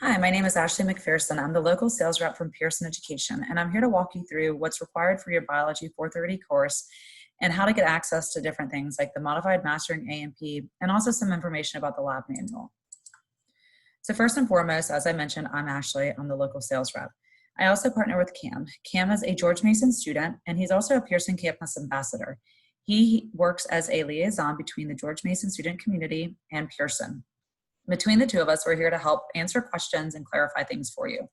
Hi, my name is Ashley McPherson. I'm the local sales rep from Pearson Education, and I'm here to walk you through what's required for your Biology 430 course and how to get access to different things like the Modified Mastering A&P and also some information about the lab manual. So first and foremost, as I mentioned, I'm Ashley. I'm the local sales rep. I also partner with Cam. Cam is a George Mason student, and he's also a Pearson campus ambassador. He works as a liaison between the George Mason student community and Pearson. Between the two of us, we're here to help answer questions and clarify things for you.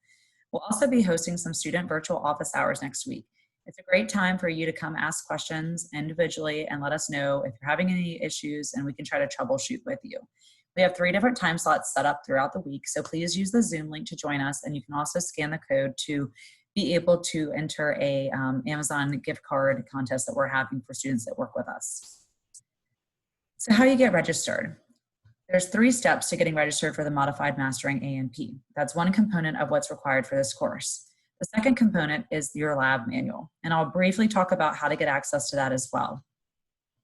We'll also be hosting some student virtual office hours next week. It's a great time for you to come ask questions individually and let us know if you're having any issues, and we can try to troubleshoot with you. We have 3 different time slots set up throughout the week, so please use the Zoom link to join us, and you can also scan the code to be able to enter a Amazon gift card contest that we're having for students that work with us. So how you get registered? There's 3 steps to getting registered for the Modified Mastering A&P. That's one component of what's required for this course. The second component is your lab manual, and I'll briefly talk about how to get access to that as well.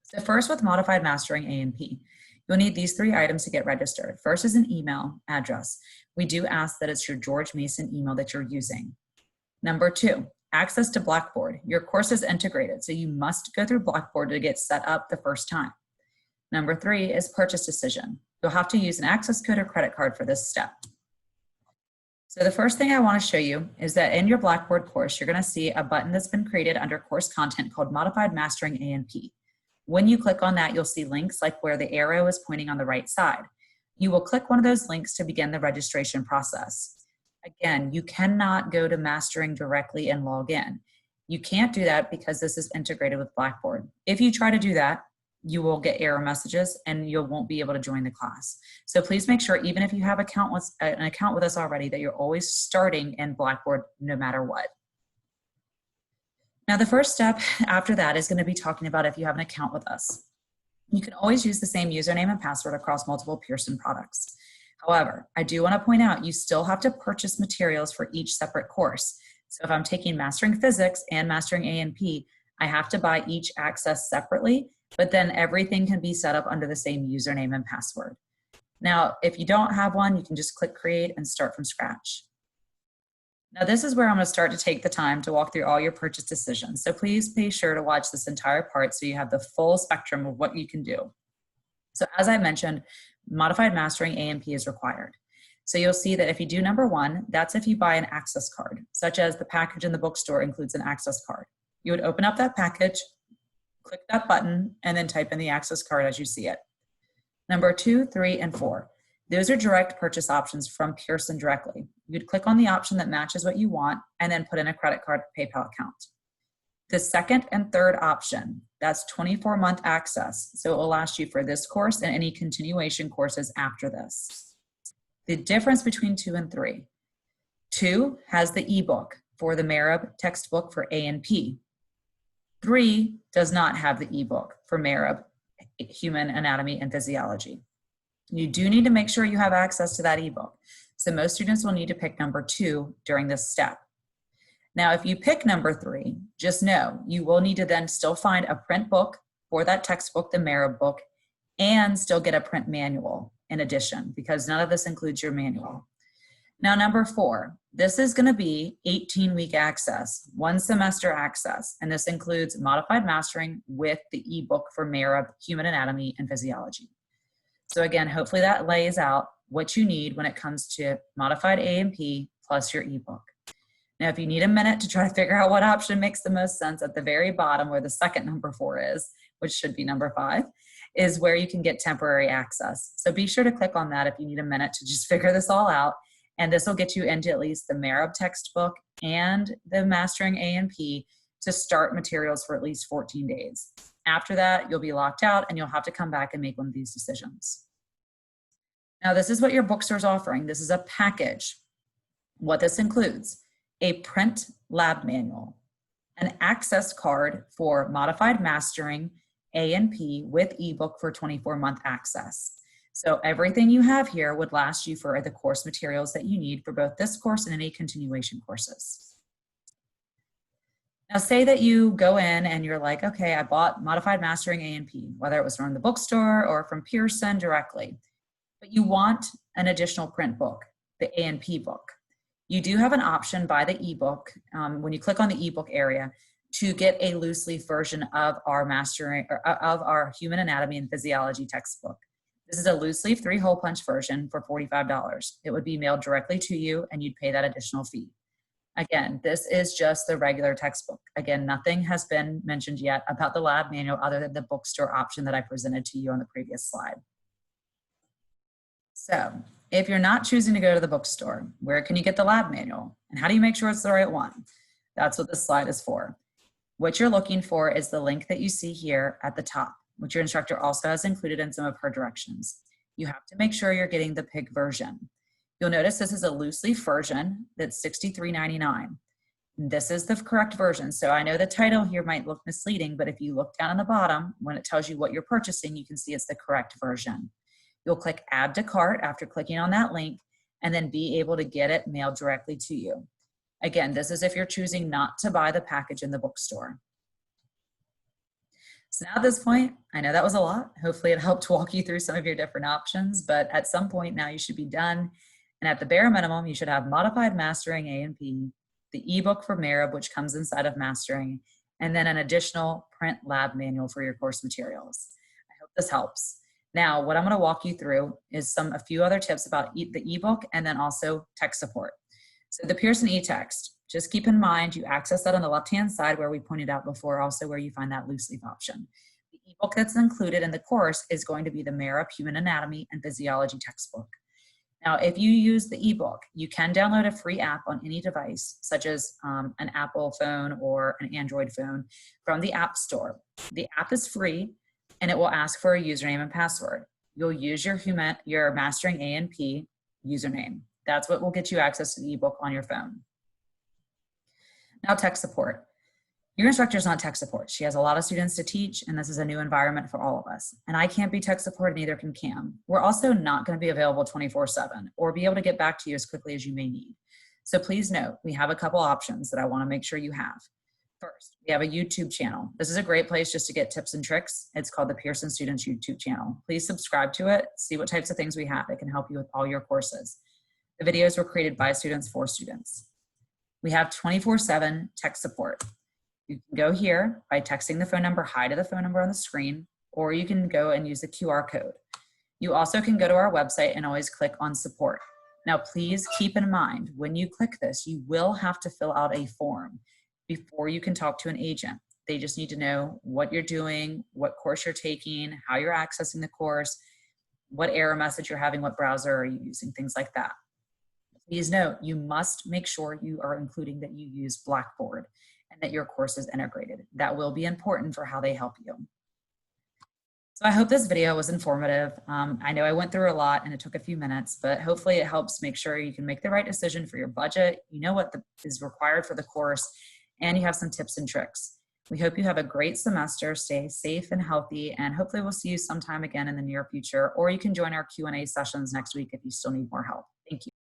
So first, with Modified Mastering A&P, you'll need these 3 items to get registered. First is an email address. We do ask that it's your George Mason email that you're using. Number 2, access to Blackboard. Your course is integrated, so you must go through Blackboard to get set up the first time. Number 3 is purchase decision. You'll have to use an access code or credit card for this step. So the first thing I want to show you is that in your Blackboard course, you're going to see a button that's been created under course content called Modified Mastering A&P. When you click on that, you'll see links like where the arrow is pointing on the right side. You will click one of those links to begin the registration process. Again, you cannot go to Mastering directly and log in. You can't do that because this is integrated with Blackboard. If you try to do that, you will get error messages and you won't be able to join the class. So please make sure, even if you have an account with us already, that you're always starting in Blackboard no matter what. Now, the first step after that is going to be talking about if you have an account with us. You can always use the same username and password across multiple Pearson products. However, I do want to point out you still have to purchase materials for each separate course. So if I'm taking Mastering Physics and Mastering A&P, I have to buy each access separately, but then everything can be set up under the same username and password. Now, if you don't have one, you can just click create and start from scratch. Now, this is where I'm going to start to take the time to walk through all your purchase decisions. So please be sure to watch this entire part so you have the full spectrum of what you can do. So as I mentioned, Modified Mastering A&P is required. So you'll see that if you do number 1, that's if you buy an access card, such as the package in the bookstore includes an access card. You would open up that package, click that button, and then type in the access card as you see it. Number 2, 3, and 4. Those are direct purchase options from Pearson directly. You'd click on the option that matches what you want and then put in a credit card or PayPal account. The second and third option, that's 24-month access. So it will last you for this course and any continuation courses after this. The difference between 2 and 3. 2 has the ebook for the Marab textbook for A&P. 3 does not have the ebook for Marab, Human Anatomy and Physiology. You do need to make sure you have access to that ebook. So most students will need to pick number 2 during this step. Now, if you pick number 3, just know you will need to then still find a print book for that textbook, the Marab book, and still get a print manual in addition, because none of this includes your manual. Now, number 4, this is going to be 18-week access, 1 semester access, and this includes Modified Mastering with the ebook for Marab, Human Anatomy and Physiology. So again, hopefully that lays out what you need when it comes to Modified A&P plus your ebook. Now, if you need a minute to try to figure out what option makes the most sense, at the very bottom where the second number 4 is, which should be number 5, is where you can get temporary access. So be sure to click on that if you need a minute to just figure this all out. And this will get you into at least the Marab textbook and the Mastering A&P to start materials for at least 14 days. After that, you'll be locked out and you'll have to come back and make one of these decisions. Now, this is what your bookstore is offering. This is a package. What this includes: a print lab manual, an access card for Modified Mastering A&P with ebook for 24-month access. So everything you have here would last you for the course materials that you need for both this course and any continuation courses. Now, say that you go in and you're like, okay, I bought Modified Mastering A&P, whether it was from the bookstore or from Pearson directly, but you want an additional print book. the A&P book. You do have an option by the ebook, when you click on the ebook area, to get a loose leaf version of our mastering, or of our human anatomy and physiology textbook. This is a loose leaf 3-hole punch version for $45. It would be mailed directly to you and you'd pay that additional fee. Again, this is just the regular textbook. Again, nothing has been mentioned yet about the lab manual other than the bookstore option that I presented to you on the previous slide. So if you're not choosing to go to the bookstore, where can you get the lab manual? And how do you make sure it's the right one? That's what this slide is for. What you're looking for is the link that you see here at the top, which your instructor also has included in some of her directions. You have to make sure you're getting the PIG version. You'll notice this is a loose leaf version that's $63.99. This is the correct version. So I know the title here might look misleading, but if you look down on the bottom, when it tells you what you're purchasing, you can see it's the correct version. You'll click add to cart after clicking on that link and then be able to get it mailed directly to you. Again, this is if you're choosing not to buy the package in the bookstore. So now at this point, I know that was a lot. Hopefully it helped walk you through some of your different options, but at some point now you should be done. And at the bare minimum, you should have modified mastering A&P, the ebook for Marib, which comes inside of mastering, and then an additional print lab manual for your course materials. I hope this helps. Now, what I'm going to walk you through is a few other tips about the ebook and then also tech support. So the Pearson eText, just keep in mind you access that on the left-hand side where we pointed out before, also where you find that loose leaf option. The ebook that's included in the course is going to be the Marib Human Anatomy and Physiology textbook. Now, if you use the ebook, you can download a free app on any device, such as an Apple phone or an Android phone from the App Store. The app is free and it will ask for a username and password. You'll use your Mastering A&P username. That's what will get you access to the ebook on your phone. Now, tech support. Your instructor is not tech support. She has a lot of students to teach, and this is a new environment for all of us. And I can't be tech support, and neither can Cam. We're also not going to be available 24/7 or be able to get back to you as quickly as you may need. So please note, we have a couple options that I want to make sure you have. First, we have a YouTube channel. This is a great place just to get tips and tricks. It's called the Pearson Students YouTube channel. Please subscribe to it, see what types of things we have that can help you with all your courses. The videos were created by students for students. We have 24/7 tech support. You can go here by texting the phone number hi to the phone number on the screen, or you can go and use the QR code. You also can go to our website and always click on support. Now, please keep in mind, when you click this, you will have to fill out a form before you can talk to an agent. They just need to know what you're doing, what course you're taking, how you're accessing the course, what error message you're having, what browser are you using, things like that. Please note, you must make sure you are including that you use Blackboard and that your course is integrated. That will be important for how they help you. So I hope this video was informative. I know I went through a lot and it took a few minutes, but hopefully it helps make sure you can make the right decision for your budget. You know what is required for the course, and you have some tips and tricks. We hope you have a great semester, stay safe and healthy, and hopefully we'll see you sometime again in the near future, or you can join our Q&A sessions next week if you still need more help.